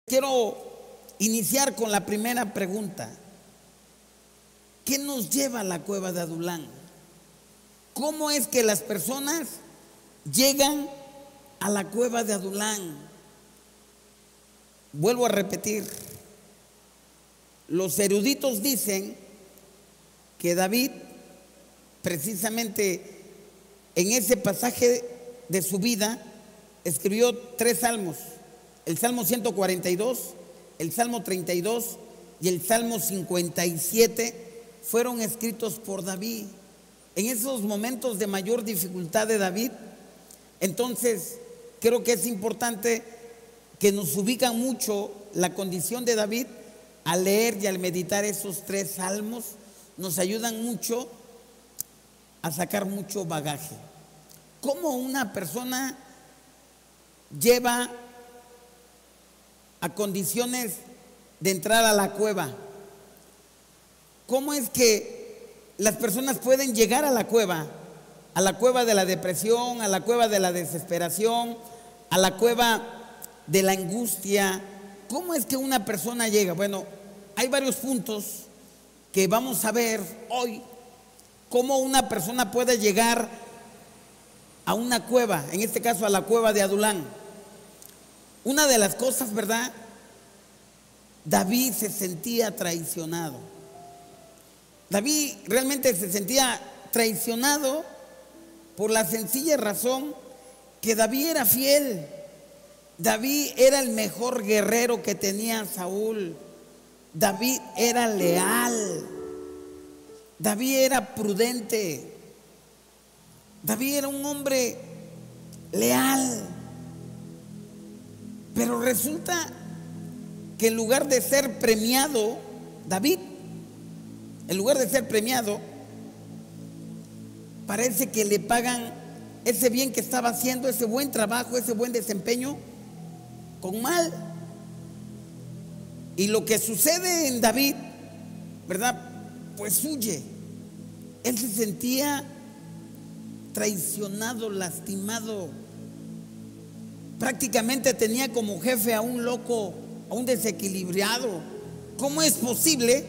Quiero iniciar con la primera pregunta. ¿Qué nos lleva a la cueva de Adulán? ¿Cómo es que las personas llegan a la cueva de Adulán? Vuelvo a repetir. Los eruditos dicen que David, precisamente en ese pasaje de su vida, escribió 3 salmos: el Salmo 142, el Salmo 32 y el Salmo 57 fueron escritos por David. En esos momentos de mayor dificultad de David, entonces creo que es importante que nos ubican mucho la condición de David. Al leer y al meditar esos 3 salmos, nos ayudan mucho a sacar mucho bagaje. ¿Cómo una persona lleva a condiciones de entrar a la cueva? ¿Cómo es que las personas pueden llegar a la cueva de la depresión, a la cueva de la desesperación, a la cueva de la angustia? ¿Cómo es que una persona llega? Bueno, hay varios puntos que vamos a ver hoy. Cómo una persona puede llegar a una cueva, en este caso a la cueva de Adulán. Una de las cosas, ¿verdad? David se sentía traicionado. David realmente se sentía traicionado por la sencilla razón que David era fiel. David era el mejor guerrero que tenía Saúl. David era leal. David era prudente. David era un hombre leal. Pero resulta que en lugar de ser premiado, David, en lugar de ser premiado, parece que le pagan ese bien que estaba haciendo, ese buen trabajo, ese buen desempeño, con mal. Y lo que sucede en David, ¿verdad? Pues huye. Él se sentía traicionado, lastimado. Prácticamente tenía como jefe a un loco, a un desequilibrado. ¿Cómo es posible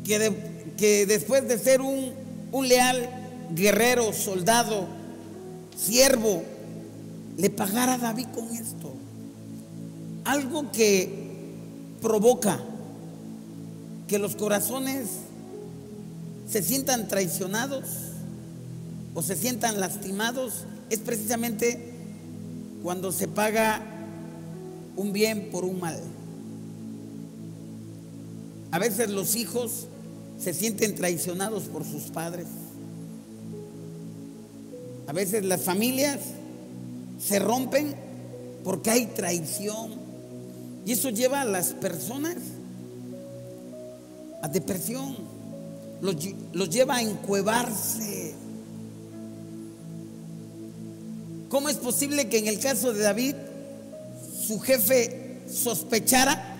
que después de ser un leal guerrero, soldado, siervo, le pagara a David con esto? Algo que provoca que los corazones se sientan traicionados o se sientan lastimados es precisamente cuando se paga un bien por un mal. A veces los hijos se sienten traicionados por sus padres. A veces las familias se rompen porque hay traición. Y eso lleva a las personas a depresión, los lleva a encuevarse. ¿Cómo es posible que en el caso de David su jefe sospechara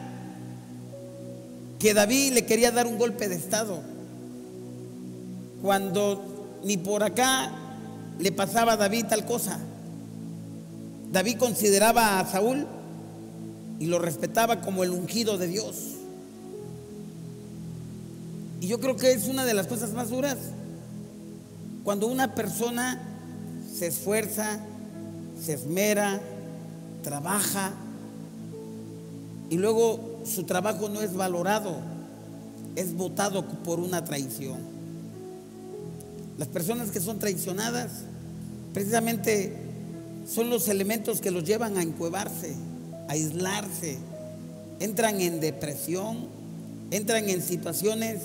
que David le quería dar un golpe de estado, cuando ni por acá le pasaba a David tal cosa? David consideraba a Saúl y lo respetaba como el ungido de Dios. Y yo creo que es una de las cosas más duras cuando una persona se esfuerza, se esmera, trabaja y luego su trabajo no es valorado, es botado por una traición. Las personas que son traicionadas precisamente son los elementos que los llevan a encuevarse, a aislarse, entran en depresión, entran en situaciones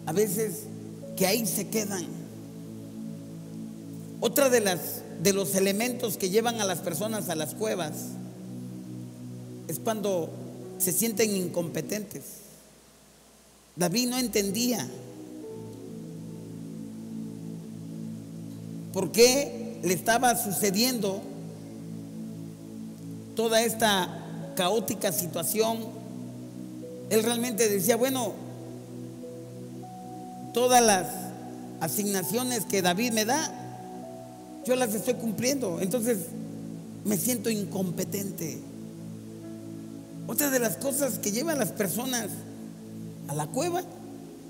a veces que ahí se quedan. Otra de los elementos que llevan a las personas a las cuevas es cuando se sienten incompetentes. David no entendía por qué le estaba sucediendo toda esta caótica situación. Él realmente decía, bueno, todas las asignaciones que David me da, yo las estoy cumpliendo, entonces me siento incompetente. Otra de las cosas que lleva a las personas a la cueva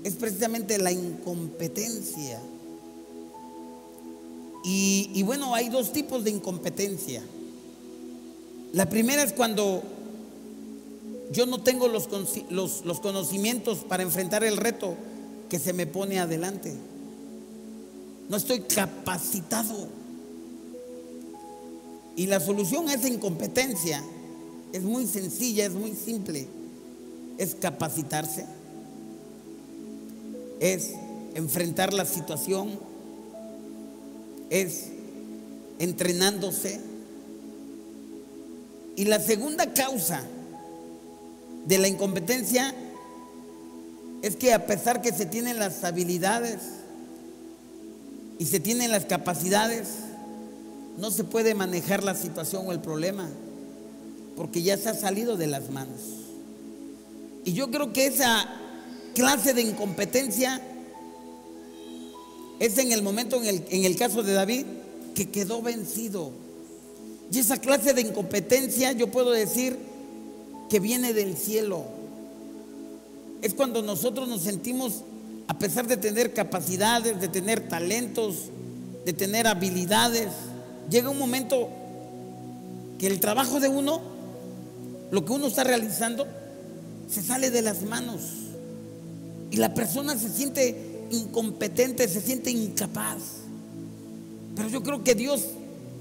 es precisamente la incompetencia. Y bueno, hay dos tipos de incompetencia. La primera es cuando yo no tengo los conocimientos para enfrentar el reto que se me pone adelante. No estoy capacitado. Y la solución a esa incompetencia es muy sencilla, es muy simple. Es capacitarse, es enfrentar la situación, es entrenándose. Y la segunda causa de la incompetencia es que a pesar que se tienen las habilidades y se tienen las capacidades, no se puede manejar la situación o el problema porque ya se ha salido de las manos. Y yo creo que esa clase de incompetencia es en el momento, en el caso de David, que quedó vencido. Y esa clase de incompetencia yo puedo decir que viene del cielo. Es cuando nosotros nos sentimos, a pesar de tener capacidades, de tener talentos, de tener habilidades, llega un momento que el trabajo de uno, lo que uno está realizando, se sale de las manos y la persona se siente incompetente, se siente incapaz. Pero yo creo que Dios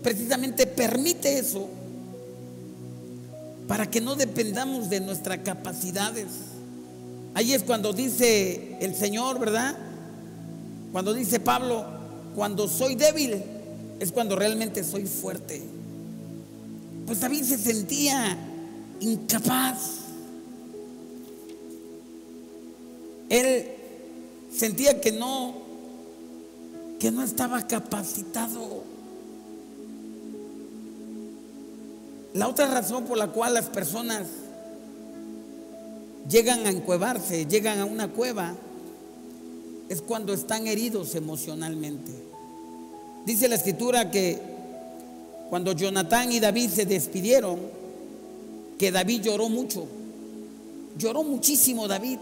precisamente permite eso para que no dependamos de nuestras capacidades. Ahí es cuando dice el Señor, ¿verdad? Cuando dice Pablo, cuando soy débil es cuando realmente soy fuerte. Pues David se sentía incapaz. Él sentía que no estaba capacitado. La otra razón por la cual las personas llegan a encuevarse, llegan a una cueva, es cuando están heridos emocionalmente. Dice la escritura que cuando Jonatán y David se despidieron, que David lloró mucho, lloró muchísimo David.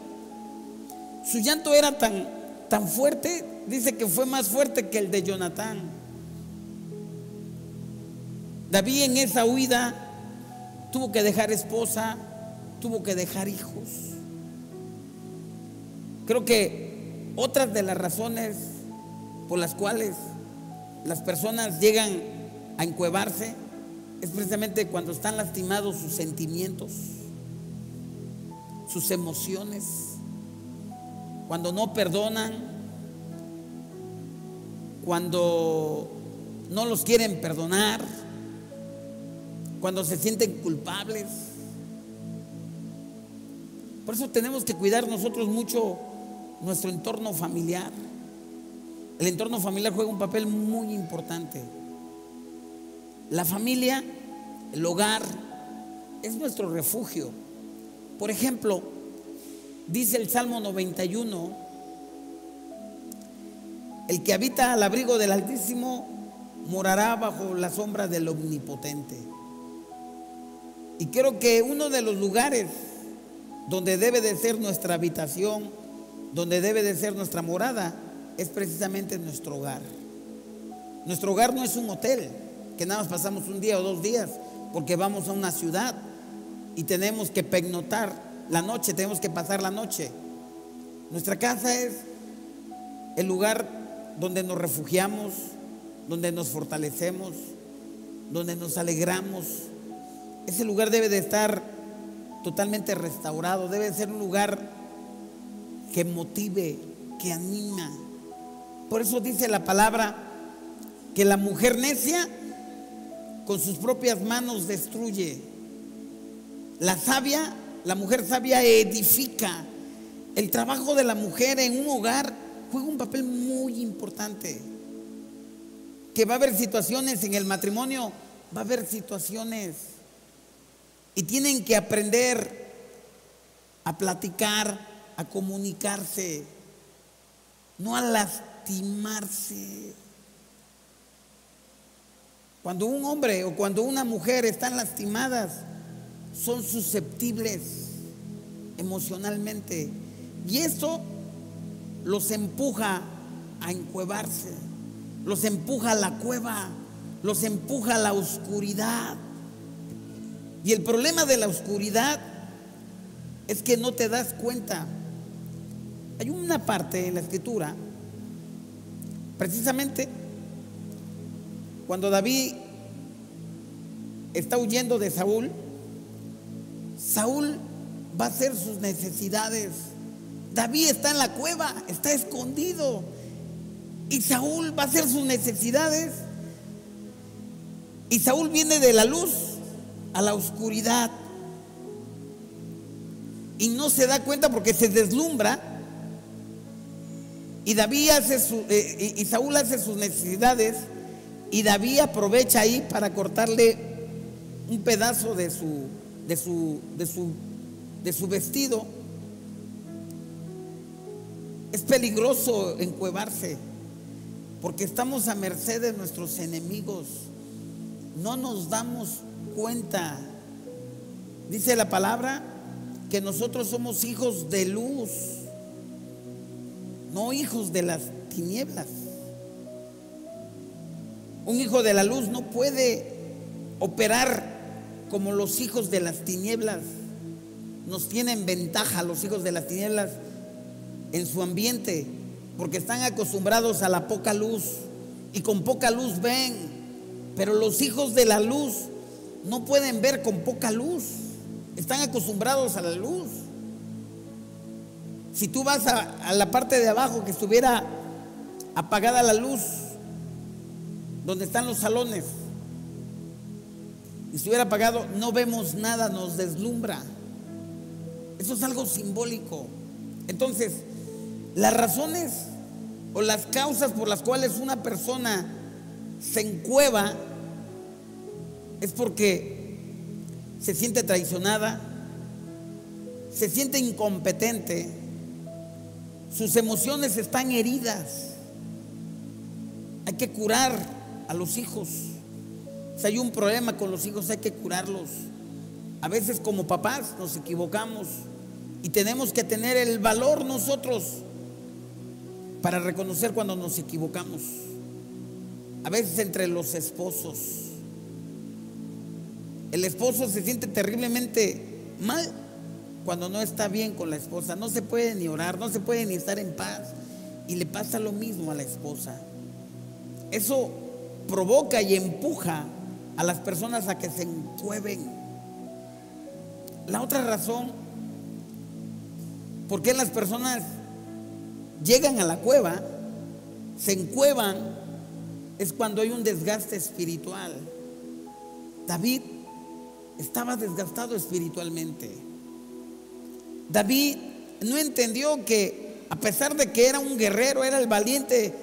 Su llanto era tan fuerte, dice que fue más fuerte que el de Jonatán. David en esa huida tuvo que dejar esposa, tuvo que dejar hijos. Creo que otras de las razones por las cuales las personas llegan a encuevarse es precisamente cuando están lastimados sus sentimientos, sus emociones, cuando no perdonan, cuando no los quieren perdonar, cuando se sienten culpables. Por eso tenemos que cuidar nosotros mucho nuestro entorno familiar. El entorno familiar juega un papel muy importante. La familia, el hogar, es nuestro refugio. Por ejemplo, dice el Salmo 91, el que habita al abrigo del Altísimo morará bajo la sombra del Omnipotente. Y creo que uno de los lugares donde debe de ser nuestra habitación, donde debe de ser nuestra morada, es precisamente nuestro hogar. Nuestro hogar no es un hotel que nada más pasamos un día o 2 días porque vamos a una ciudad y tenemos que pernoctar la noche, tenemos que pasar la noche. Nuestra casa es el lugar donde nos refugiamos, donde nos fortalecemos, donde nos alegramos. Ese lugar debe de estar totalmente restaurado, debe de ser un lugar que motive, que anima. Por eso dice la palabra que la mujer necia con sus propias manos destruye. La mujer sabia edifica. El trabajo de la mujer en un hogar juega un papel muy importante. Que va a haber situaciones en el matrimonio, va a haber situaciones y tienen que aprender a platicar, a comunicarse, no a lastimarse. Cuando un hombre o cuando una mujer están lastimadas, son susceptibles emocionalmente, y eso los empuja a encuevarse, los empuja a la cueva, los empuja a la oscuridad. Y el problema de la oscuridad es que no te das cuenta. Hay una parte en la Escritura, precisamente cuando David está huyendo de Saúl, Saúl va a hacer sus necesidades. David está en la cueva, está escondido, y Saúl va a hacer sus necesidades. Y Saúl viene de la luz a la oscuridad y no se da cuenta porque se deslumbra. Y David y Saúl hace sus necesidades, y David aprovecha ahí para cortarle un pedazo de su vestido. Es peligroso encuevarse porque estamos a merced de nuestros enemigos. No nos damos cuenta. Dice la palabra que nosotros somos hijos de luz, no hijos de las tinieblas. Un hijo de la luz no puede operar como los hijos de las tinieblas. Nos tienen ventaja los hijos de las tinieblas en su ambiente, porque están acostumbrados a la poca luz, y con poca luz ven. Pero los hijos de la luz no pueden ver con poca luz, están acostumbrados a la luz. Si tú vas a la parte de abajo que estuviera apagada la luz, donde están los salones, y estuviera apagado, no vemos nada, nos deslumbra. Eso es algo simbólico. Entonces, las razones o las causas por las cuales una persona se encueva es porque se siente traicionada, se siente incompetente, sus emociones están heridas. Hay que curar a los hijos. Si hay un problema con los hijos, hay que curarlos. A veces como papás nos equivocamos y tenemos que tener el valor nosotros para reconocer cuando nos equivocamos. A veces entre los esposos, el esposo se siente terriblemente mal cuando no está bien con la esposa. No se puede ni orar, no se puede ni estar en paz, y le pasa lo mismo a la esposa. Eso provoca y empuja a las personas a que se encueven. La otra razón por qué las personas llegan a la cueva, se encuevan, es cuando hay un desgaste espiritual. David estaba desgastado espiritualmente. David no entendió que a pesar de que era un guerrero, era el valiente,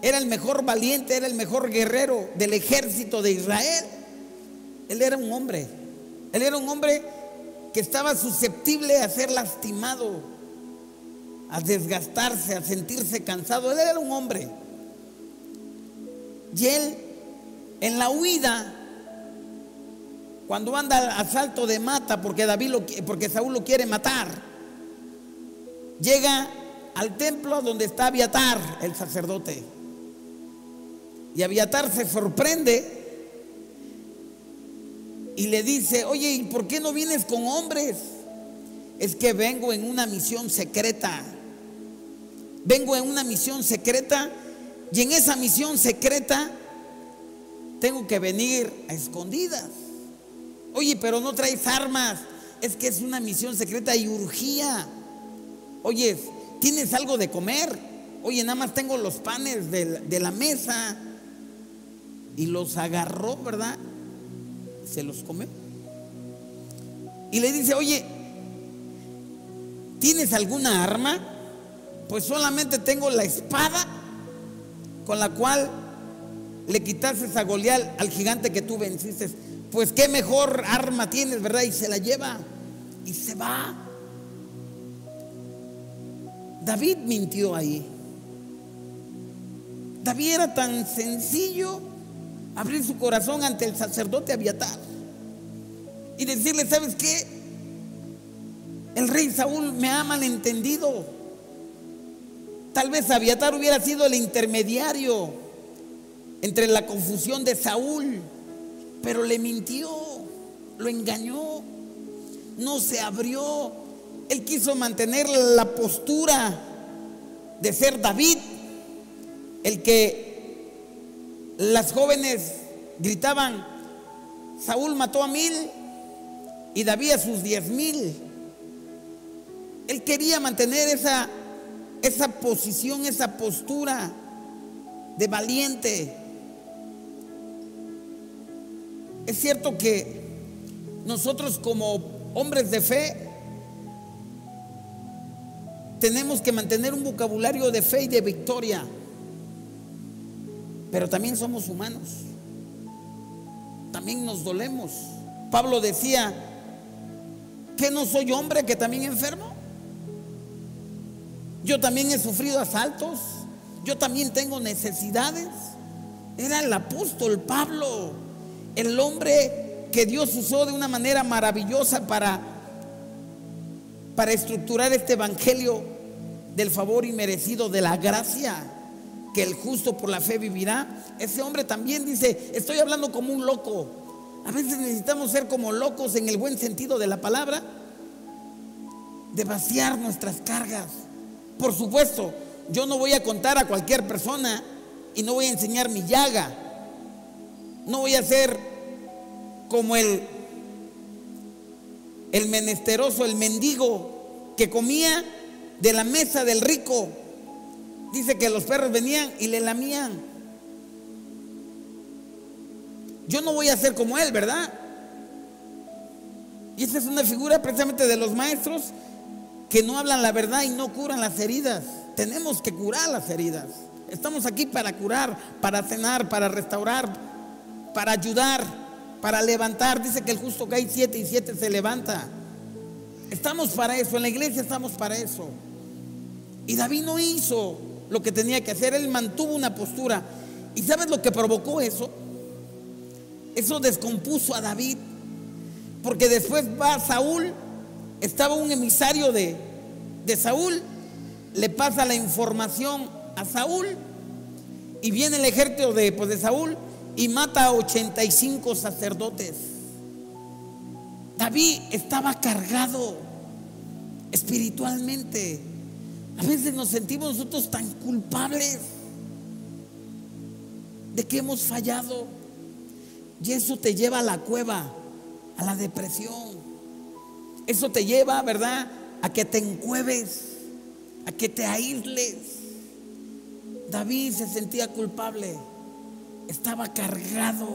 era el mejor valiente, era el mejor guerrero del ejército de Israel, él era un hombre. Él era un hombre que estaba susceptible a ser lastimado, a desgastarse, a sentirse cansado. Él era un hombre. Y él, en la huida, cuando anda a salto de mata, porque Saúl lo quiere matar, llega al templo donde está Abiatar, el sacerdote. Y Abiatar se sorprende y le dice: oye, ¿y por qué no vienes con hombres? Es que vengo en una misión secreta. Vengo en una misión secreta, y en esa misión secreta tengo que venir a escondidas. Oye, pero no traes armas. Es que es una misión secreta y urgía. Oye, ¿tienes algo de comer? Oye, nada más tengo los panes de la mesa. Y los agarró, ¿verdad? Se los comió. Y le dice: oye, ¿tienes alguna arma? Pues solamente tengo la espada con la cual le quitaste a Goliat, al gigante que tú venciste. Pues qué mejor arma tienes, ¿verdad? Y se la lleva y se va. David mintió ahí. David era tan sencillo abrir su corazón ante el sacerdote Abiatar. y decirle: ¿sabes qué? El rey Saúl me ha malentendido. Tal vez Abiatar hubiera sido el intermediario entre la confusión de Saúl, pero le mintió, lo engañó, no se abrió. Él quiso mantener la postura de ser David, el que las jóvenes gritaban: Saúl mató a 1000 y David a sus 10,000. Él quería mantener esa posición, esa postura de valiente. Es cierto que nosotros, como hombres de fe, tenemos que mantener un vocabulario de fe y de victoria, pero también somos humanos, también nos dolemos. Pablo decía: ¿que no soy hombre que también enfermo? Yo también he sufrido asaltos, yo también tengo necesidades. Era el apóstol Pablo, el hombre que Dios usó de una manera maravillosa para estructurar este evangelio del favor inmerecido, de la gracia, que el justo por la fe vivirá. Ese hombre también dice: estoy hablando como un loco. A veces necesitamos ser como locos en el buen sentido de la palabra, de vaciar nuestras cargas. Por supuesto, yo no voy a contar a cualquier persona y no voy a enseñar mi llaga. No voy a ser como el menesteroso, el mendigo que comía de la mesa del rico. Dice que los perros venían y le lamían. Yo no voy a ser como él, ¿verdad? Y esa es una figura precisamente de los maestros que no hablan la verdad y no curan las heridas. Tenemos que curar las heridas. Estamos aquí para curar, para sanar, para restaurar, para ayudar, para levantar. Dice que el justo cae 7 y 7 se levanta. Estamos para eso, en la iglesia estamos para eso. Y David no hizo lo que tenía que hacer, él mantuvo una postura. ¿Y sabes lo que provocó eso? Eso descompuso a David, porque después va Saúl. Estaba un emisario de Saúl, le pasa la información a Saúl, y viene el ejército de Saúl y mata a 85 sacerdotes. David estaba cargado espiritualmente. A veces nos sentimos nosotros tan culpables de que hemos fallado, y eso te lleva a la cueva, a la depresión. Eso te lleva, ¿verdad?, a que te encueves, a que te aísles. David se sentía culpable, estaba cargado,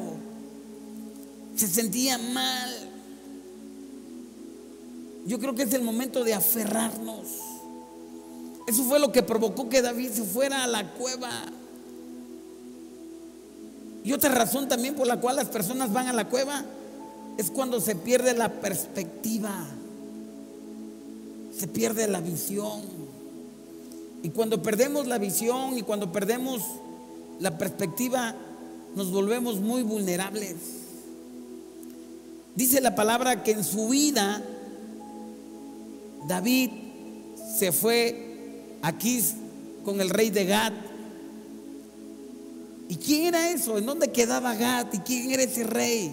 se sentía mal. Yo creo que es el momento de aferrarnos. Eso fue lo que provocó que David se fuera a la cueva. Y otra razón también por la cual las personas van a la cueva es cuando se pierde la perspectiva, se pierde la visión. Y cuando perdemos la visión y cuando perdemos la perspectiva, nos volvemos muy vulnerables. Dice la palabra que en su vida David se fue a Aquis con el rey de Gat. ¿Y quién era eso? ¿En dónde quedaba Gat? ¿Y quién era ese rey?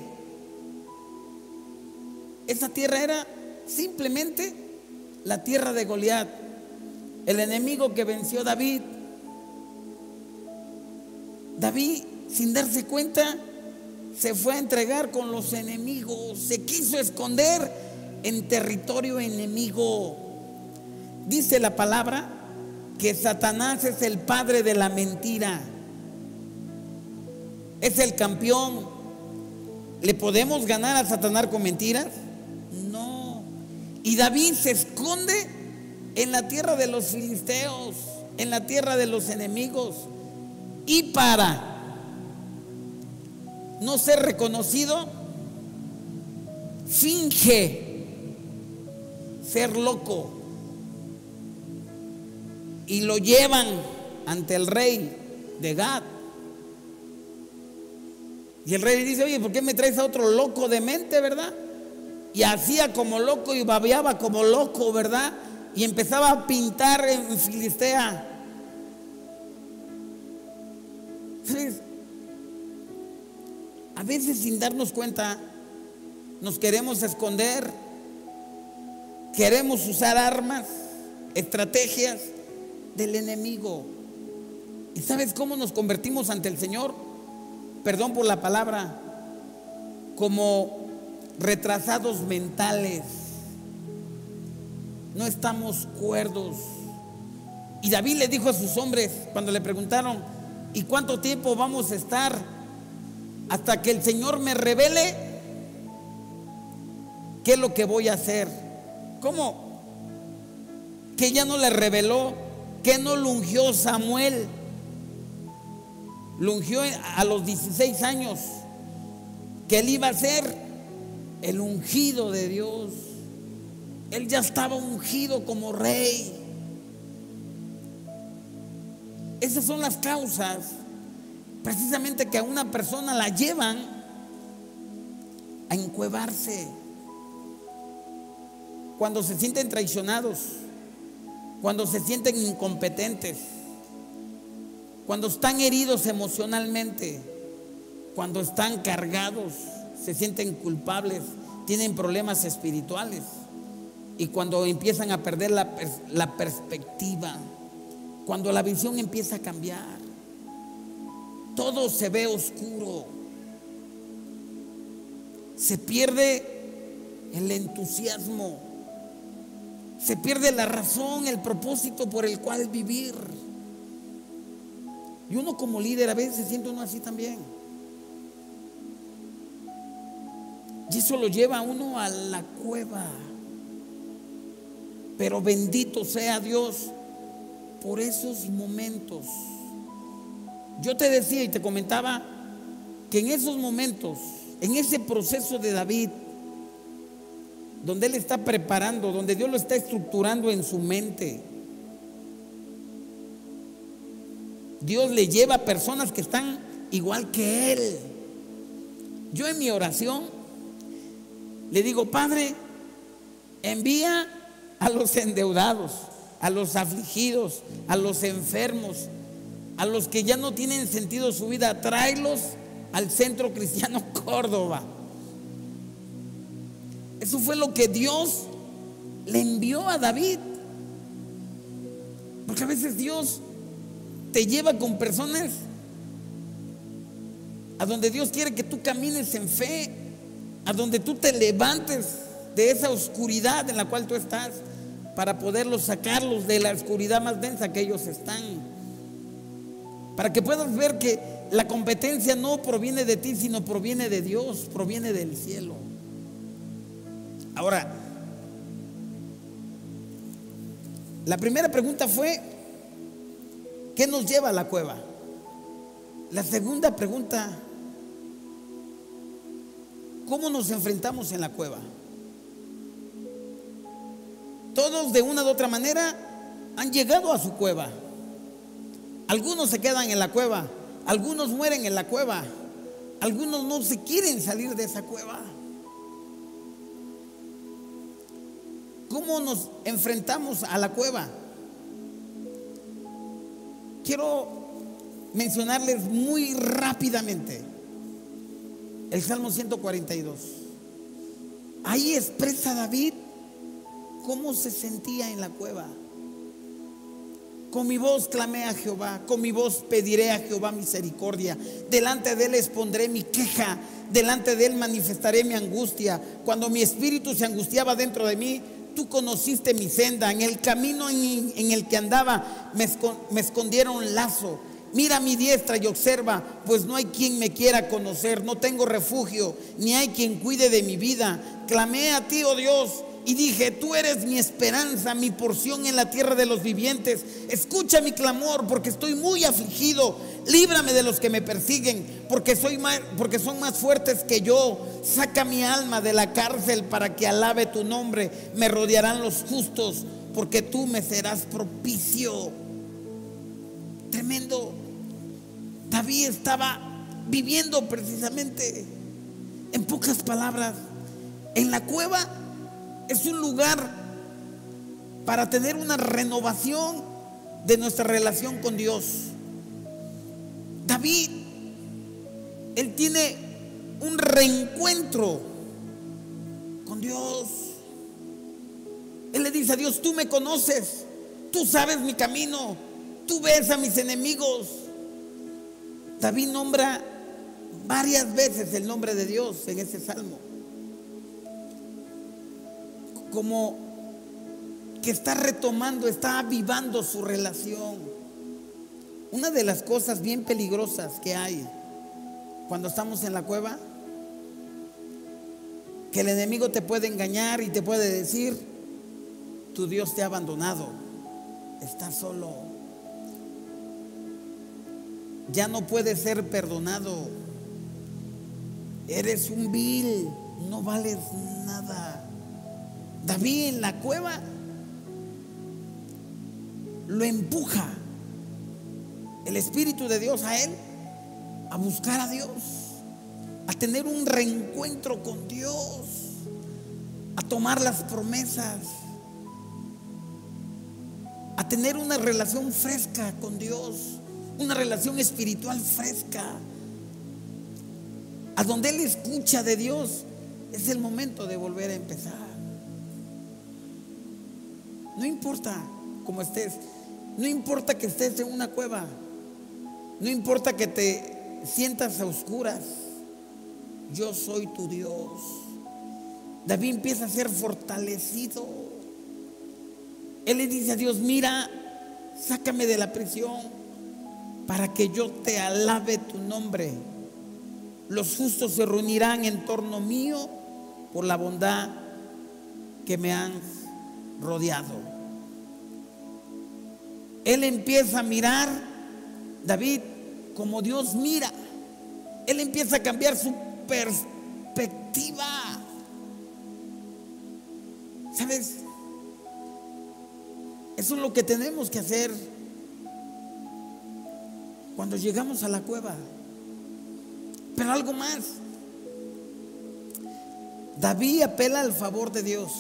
Esa tierra era simplemente la tierra de Goliat, el enemigo que venció David. David, sin darse cuenta, se fue a entregar con los enemigos, se quiso esconder en territorio enemigo. Dice la palabra que Satanás es el padre de la mentira, es el campeón. ¿Le podemos ganar a Satanás con mentiras? No. Y David se esconde en la tierra de los filisteos, en la tierra de los enemigos, y para no ser reconocido, finge ser loco y lo llevan ante el rey de Gat. Y el rey dice: oye, ¿por qué me traes a otro loco de mente, verdad? y hacía como loco y babeaba como loco, ¿verdad? Y empezaba a pintar en Filistea. ¿Sabes? A veces sin darnos cuenta nos queremos esconder, queremos usar armas, estrategias del enemigo. ¿Y sabes cómo nos convertimos ante el Señor? Perdón por la palabra, como retrasados mentales. No estamos cuerdos. Y David le dijo a sus hombres cuando le preguntaron: ¿y cuánto tiempo vamos a estar hasta que el Señor me revele qué es lo que voy a hacer? ¿Cómo? Que ya no le reveló, que no lo ungió Samuel. Lo ungió a los 16 años, que él iba a ser el ungido de Dios. Él ya estaba ungido como rey. Esas son las causas precisamente que a una persona la llevan a encuevarse. Cuando se sienten traicionados, cuando se sienten incompetentes, cuando están heridos emocionalmente, cuando están cargados, se sienten culpables, tienen problemas espirituales, y cuando empiezan a perder la perspectiva, cuando la visión empieza a cambiar, todo se ve oscuro, se pierde el entusiasmo, se pierde la razón, el propósito por el cual vivir. Y uno como líder a veces se siente uno así también. Y eso lo lleva a uno a la cueva. Pero bendito sea Dios por esos momentos. Yo te decía y te comentaba que en esos momentos, en ese proceso de David, donde él está preparando, donde Dios lo está estructurando en su mente, Dios le lleva a personas que están igual que él. Yo en mi oración le digo: Padre, envía a los endeudados, a los afligidos, a los enfermos, a los que ya no tienen sentido su vida, tráelos al Centro Cristiano Córdoba. Eso fue lo que Dios le envió a David. Porque a veces Dios te lleva con personas a donde Dios quiere que tú camines en fe, a donde tú te levantes de esa oscuridad en la cual tú estás, para poderlos sacarlos de la oscuridad más densa que ellos están, para que puedas ver que la competencia no proviene de ti, sino proviene de Dios, proviene del cielo. Ahora, la primera pregunta fue: ¿qué nos lleva a la cueva? La segunda pregunta: ¿cómo nos enfrentamos en la cueva? Todos de una u otra manera han llegado a su cueva. Algunos se quedan en la cueva, algunos mueren en la cueva, algunos no se quieren salir de esa cueva. ¿Cómo nos enfrentamos a la cueva? Quiero mencionarles muy rápidamente el Salmo 142. Ahí expresa David cómo se sentía en la cueva. Con mi voz clamé a Jehová, con mi voz pediré a Jehová misericordia. Delante de él expondré mi queja, delante de él manifestaré mi angustia. Cuando mi espíritu se angustiaba dentro de mí, tú conociste mi senda. En el camino en el que andaba me escondieron lazo. Mira mi diestra y observa, pues no hay quien me quiera conocer. No tengo refugio, ni hay quien cuide de mi vida. Clamé a ti, oh Dios, y dije: tú eres mi esperanza, mi porción en la tierra de los vivientes. Escucha mi clamor, porque estoy muy afligido. Líbrame de los que me persiguen, porque son más fuertes que yo. Saca mi alma de la cárcel para que alabe tu nombre. Me rodearán los justos, porque tú me serás propicio. Tremendo. David estaba viviendo precisamente, en pocas palabras, En la cueva es un lugar para tener una renovación de nuestra relación con Dios. David, él tiene un reencuentro con Dios. Él le dice a Dios: tú me conoces, tú sabes mi camino, tú ves a mis enemigos. David nombra varias veces el nombre de Dios en ese salmo, como que está retomando, está avivando su relación. Una de las cosas bien peligrosas que hay cuando estamos en la cueva, que el enemigo te puede engañar y te puede decir: tu Dios te ha abandonado, estás solo, ya no puedes ser perdonado, eres un vil, no vales nada. David en la cueva lo empuja el Espíritu de Dios a él a buscar a Dios, a tener un reencuentro con Dios, a tomar las promesas, a tener una relación fresca con Dios, una relación espiritual fresca. A donde él escucha de Dios, es el momento de volver a empezar. No importa cómo estés, no importa que estés en una cueva, no importa que te sientas a oscuras, yo soy tu Dios. David empieza a ser fortalecido. Él le dice a Dios: mira, sácame de la prisión para que yo te alabe tu nombre. Los justos se reunirán en torno mío por la bondad que me han rodeado. Él empieza a mirar, David, como Dios mira. Él empieza a cambiar su perspectiva. ¿Sabes? Eso es lo que tenemos que hacer cuando llegamos a la cueva. Pero algo más. David apela al favor de Dios.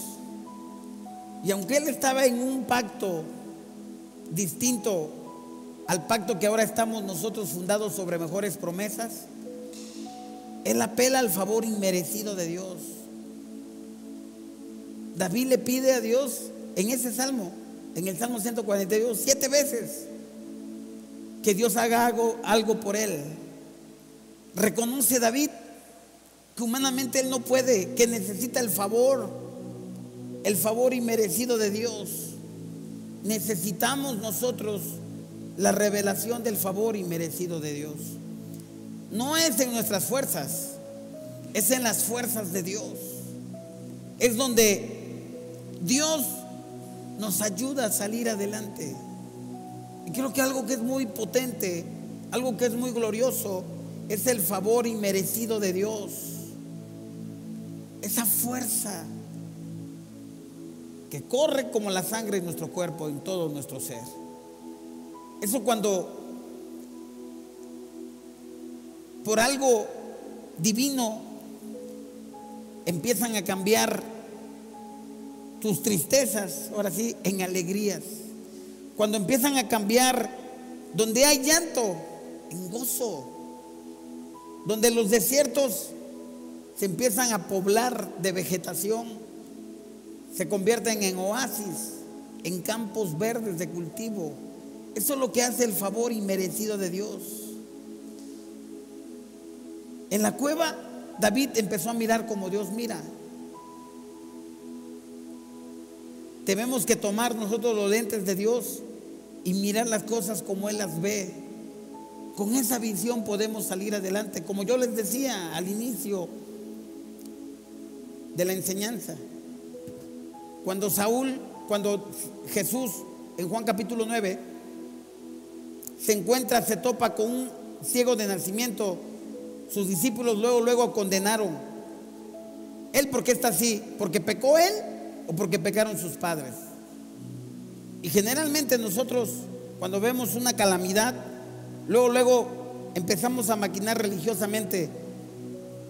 Y aunque él estaba en un pacto distinto al pacto que ahora estamos nosotros fundados sobre mejores promesas, él apela al favor inmerecido de Dios. David le pide a Dios en ese salmo, en el Salmo 142, 7 veces que Dios haga algo por él. Reconoce David que humanamente él no puede, que necesita el favor inmerecido de Dios. Necesitamos nosotros la revelación del favor inmerecido de Dios. No es en nuestras fuerzas, es en las fuerzas de Dios. Es donde Dios nos ayuda a salir adelante. Y creo que algo que es muy potente, algo que es muy glorioso, es el favor inmerecido de Dios. Esa fuerza que corre como la sangre en nuestro cuerpo, en todo nuestro ser. Eso cuando por algo divino empiezan a cambiar tus tristezas, ahora sí, en alegrías. Cuando empiezan a cambiar donde hay llanto en gozo, donde los desiertos se empiezan a poblar de vegetación, se convierten en oasis, en campos verdes de cultivo. Eso es lo que hace el favor inmerecido de Dios. En la cueva, David empezó a mirar como Dios mira. Tenemos que tomar nosotros los lentes de Dios y mirar las cosas como Él las ve. Con esa visión podemos salir adelante. Como yo les decía al inicio de la enseñanza, cuando Jesús en Juan capítulo 9 se topa con un ciego de nacimiento, sus discípulos luego condenaron. ¿Él por qué está así? ¿Porque pecó él o porque pecaron sus padres? Y generalmente nosotros, cuando vemos una calamidad, luego empezamos a maquinar religiosamente.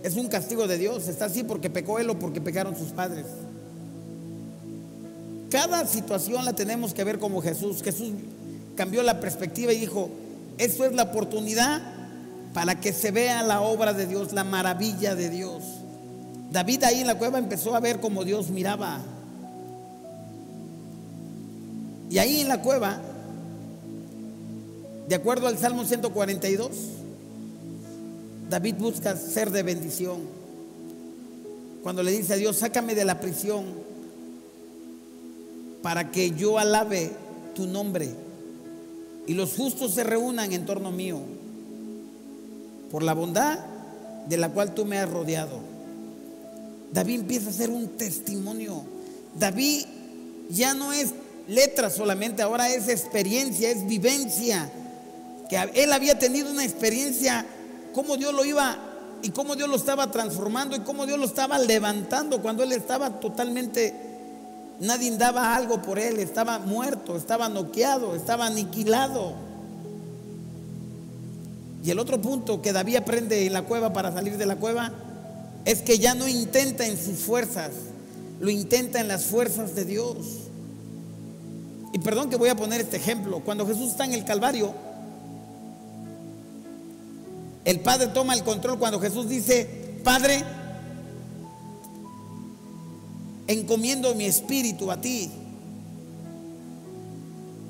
Es un castigo de Dios. Está así porque pecó él o porque pecaron sus padres. Cada situación la tenemos que ver como Jesús. Jesús cambió la perspectiva y dijo: esto es la oportunidad para que se vea la obra de Dios, la maravilla de Dios. David ahí en la cueva empezó a ver como Dios miraba. Y ahí en la cueva, de acuerdo al Salmo 142, David busca ser de bendición. Cuando le dice a Dios: sácame de la prisión para que yo alabe tu nombre y los justos se reúnan en torno mío, por la bondad de la cual tú me has rodeado. David empieza a ser un testimonio. David ya no es letra solamente, ahora es experiencia, es vivencia. Que él había tenido una experiencia, cómo Dios lo iba y cómo Dios lo estaba transformando y cómo Dios lo estaba levantando cuando él estaba totalmente, nadie daba algo por él, estaba muerto, estaba noqueado, estaba aniquilado. Y el otro punto que David aprende en la cueva para salir de la cueva es que ya no intenta en sus fuerzas, lo intenta en las fuerzas de Dios. Y perdón que voy a poner este ejemplo. Cuando Jesús está en el Calvario, el Padre toma el control cuando Jesús dice: Padre, encomiendo mi espíritu a ti.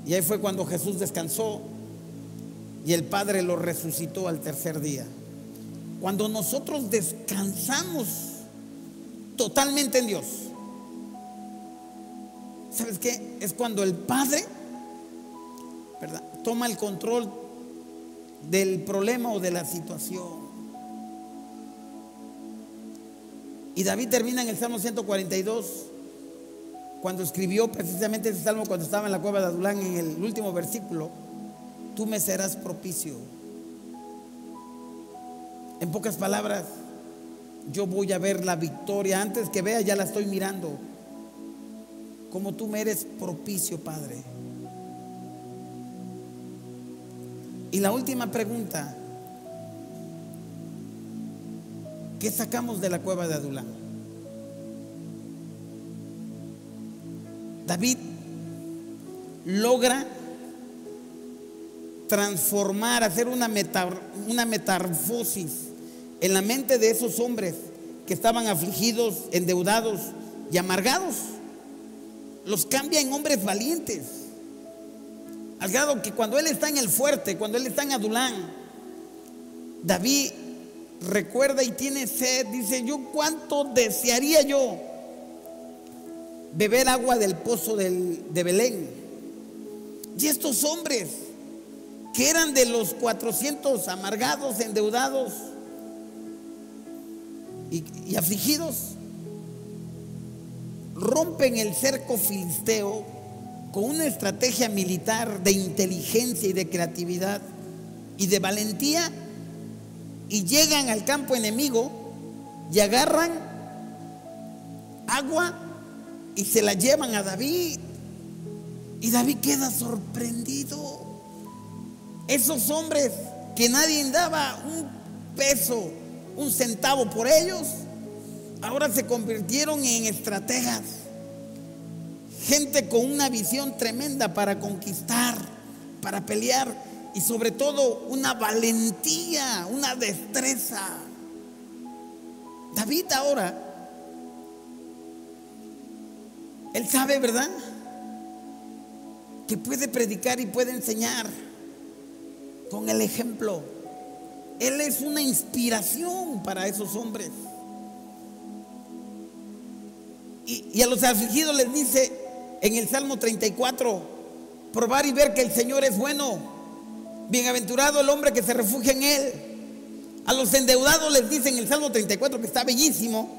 Y ahí fue cuando Jesús descansó y el Padre lo resucitó al tercer día. Cuando nosotros descansamos totalmente en Dios, ¿sabes qué? Es cuando el Padre, ¿verdad?, toma el control del problema o de la situación. Y David termina en el Salmo 142, cuando escribió precisamente ese salmo, cuando estaba en la cueva de Adulán, en el último versículo: tú me serás propicio. En pocas palabras, yo voy a ver la victoria. Antes que vea, ya la estoy mirando. Como tú me eres propicio, Padre. Y la última pregunta: ¿qué sacamos de la cueva de Adulán? David logra transformar, hacer una metamorfosis en la mente de esos hombres que estaban afligidos, endeudados y amargados. Los cambia en hombres valientes, al grado que cuando él está en el fuerte, cuando él está en Adulán, David recuerda y tiene sed. Dice: yo cuánto desearía yo beber agua del pozo de Belén. Y estos hombres que eran de los 400 amargados, endeudados y afligidos, rompen el cerco filisteo con una estrategia militar de inteligencia y de creatividad y de valentía, y llegan al campo enemigo y agarran agua y se la llevan a David. Y David queda sorprendido. Esos hombres que nadie daba un peso, un centavo por ellos, ahora se convirtieron en estrategas, gente con una visión tremenda para conquistar, para pelear, y sobre todo una valentía, una destreza. David ahora, él sabe, ¿verdad?, que puede predicar y puede enseñar con el ejemplo. Él es una inspiración para esos hombres. Y a los afligidos les dice en el Salmo 34: probar y ver que el Señor es bueno, bienaventurado el hombre que se refugia en Él. A los endeudados les dice en el Salmo 34, que está bellísimo: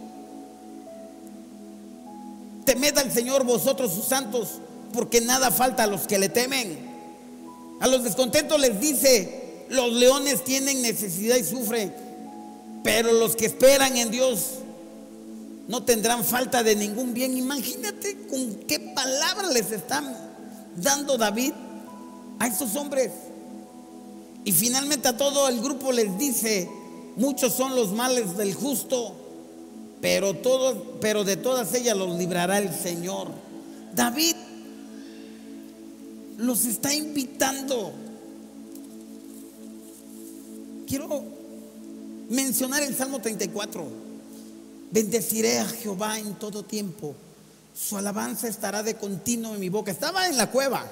temed al Señor vosotros sus santos, porque nada falta a los que le temen. A los descontentos les dice: los leones tienen necesidad y sufren, pero los que esperan en Dios no tendrán falta de ningún bien. Imagínate con qué palabras les están dando David a estos hombres. Y finalmente a todo el grupo les dice: muchos son los males del justo, pero de todas ellas los librará el Señor. David los está invitando. Quiero mencionar el Salmo 34. Bendeciré a Jehová en todo tiempo, su alabanza estará de continuo en mi boca. Estaba en la cueva.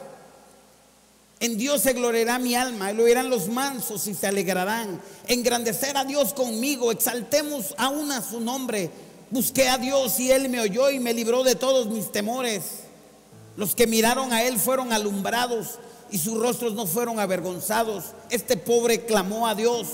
En Dios se gloriará mi alma, lo oirán los mansos y se alegrarán. Engrandecer a Dios conmigo, exaltemos aún a su nombre. Busqué a Dios y Él me oyó y me libró de todos mis temores. Los que miraron a Él fueron alumbrados y sus rostros no fueron avergonzados. Este pobre clamó a Dios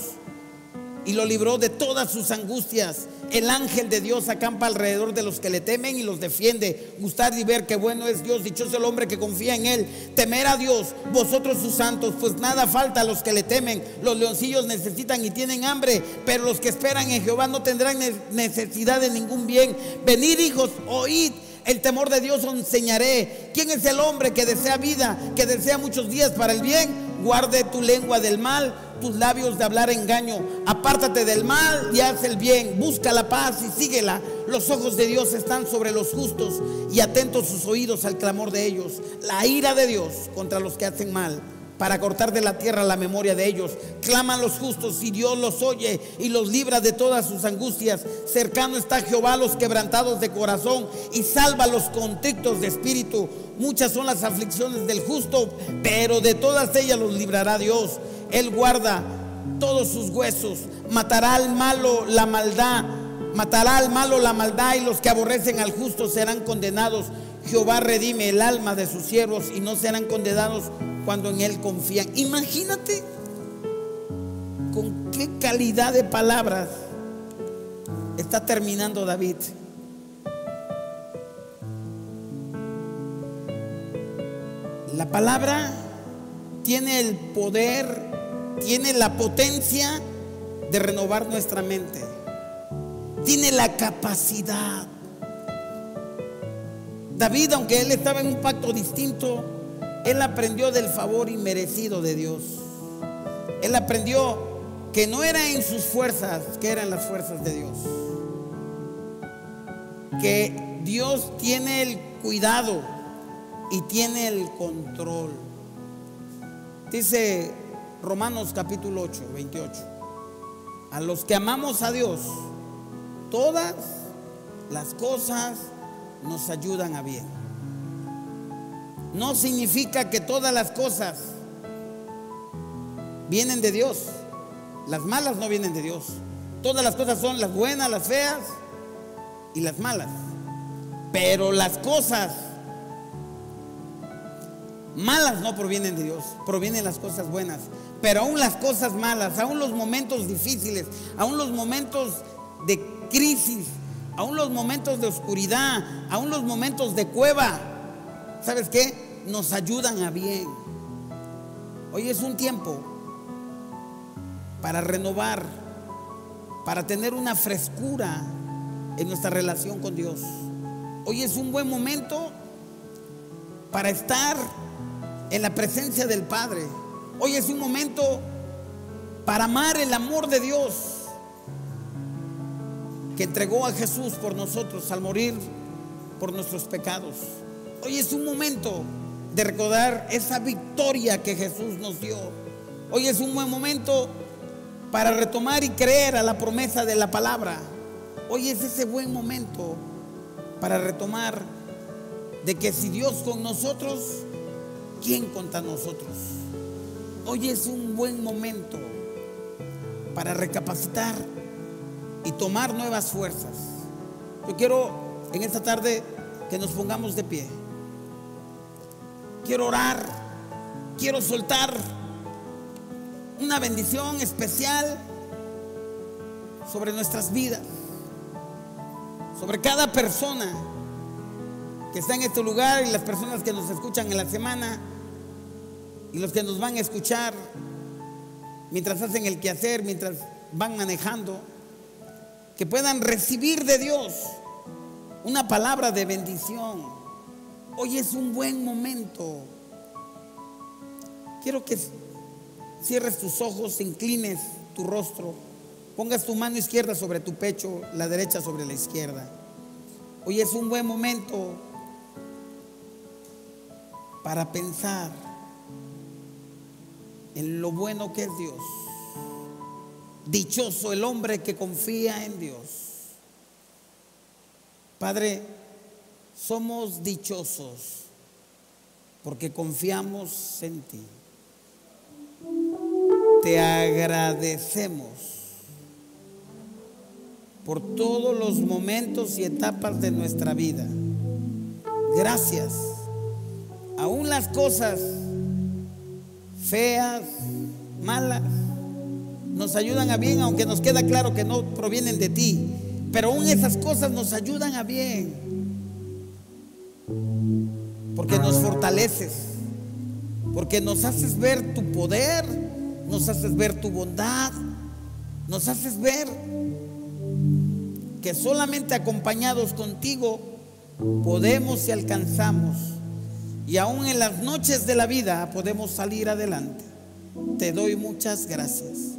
y lo libró de todas sus angustias. El ángel de Dios acampa alrededor de los que le temen y los defiende. Gustar y ver qué bueno es Dios, dichoso el hombre que confía en Él. Temer a Dios, vosotros sus santos, pues nada falta a los que le temen. Los leoncillos necesitan y tienen hambre, pero los que esperan en Jehová no tendrán necesidad de ningún bien. Venid, hijos, oíd. El temor de Dios os enseñaré. ¿Quién es el hombre que desea vida, que desea muchos días para el bien? Guarde tu lengua del mal, tus labios de hablar engaño. Apártate del mal y haz el bien. Busca la paz y síguela. Los ojos de Dios están sobre los justos y atentos sus oídos al clamor de ellos. La ira de Dios contra los que hacen mal, para cortar de la tierra la memoria de ellos. Claman los justos y Dios los oye y los libra de todas sus angustias. Cercano está Jehová a los quebrantados de corazón y salva a los contritos de espíritu. Muchas son las aflicciones del justo, pero de todas ellas los librará Dios. Él guarda todos sus huesos. Matará al malo la maldad y los que aborrecen al justo serán condenados. Jehová redime el alma de sus siervos y no serán condenados cuando en Él confían. Imagínate con qué calidad de palabras está terminando David. La palabra tiene el poder, tiene la potencia de renovar nuestra mente, tiene la capacidad. David, aunque él estaba en un pacto distinto, él aprendió del favor inmerecido de Dios. Él aprendió que no era en sus fuerzas, que eran las fuerzas de Dios. Que Dios tiene el cuidado y tiene el control. Dice Romanos capítulo 8, 28. A los que amamos a Dios, todas las cosas nos ayudan a bien. No significa que todas las cosas vienen de Dios. Las malas no vienen de Dios. Todas las cosas son las buenas, las feas y las malas. Pero las cosas malas no provienen de Dios, provienen las cosas buenas. Pero aún las cosas malas, aún los momentos difíciles, aún los momentos de crisis, aún los momentos de oscuridad, aún los momentos de cueva, ¿sabes qué? Nos ayudan a bien. Hoy es un tiempo para renovar, para tener una frescura en nuestra relación con Dios. Hoy es un buen momento para estar en la presencia del Padre. Hoy es un momento para amar el amor de Dios, que entregó a Jesús por nosotros al morir por nuestros pecados. Hoy es un momento de recordar esa victoria que Jesús nos dio. Hoy es un buen momento para retomar y creer a la promesa de la palabra. Hoy es ese buen momento para retomar de que si Dios con nosotros, ¿quién contra nosotros? Hoy es un buen momento para recapacitar y tomar nuevas fuerzas. Yo quiero en esta tarde que nos pongamos de pie. Quiero orar, quiero soltar una bendición especial sobre nuestras vidas, sobre cada persona que está en este lugar y las personas que nos escuchan en la semana y los que nos van a escuchar mientras hacen el quehacer, mientras van manejando, que puedan recibir de Dios una palabra de bendición. Hoy es un buen momento. Quiero que cierres tus ojos, inclines tu rostro Pongas tu mano izquierda sobre tu pecho, la derecha sobre la izquierda. Hoy es un buen momento para pensar en lo bueno que es Dios. Dichoso el hombre que confía en Dios. Padre, somos dichosos porque confiamos en ti. Te agradecemos por todos los momentos y etapas de nuestra vida. Gracias. Aún las cosas feas, malas, nos ayudan a bien, aunque nos queda claro que no provienen de ti, pero aún esas cosas nos ayudan a bien, porque nos fortaleces, porque nos haces ver tu poder, nos haces ver tu bondad, nos haces ver que solamente acompañados contigo podemos y alcanzamos, y aún en las noches de la vida podemos salir adelante. Te doy muchas gracias.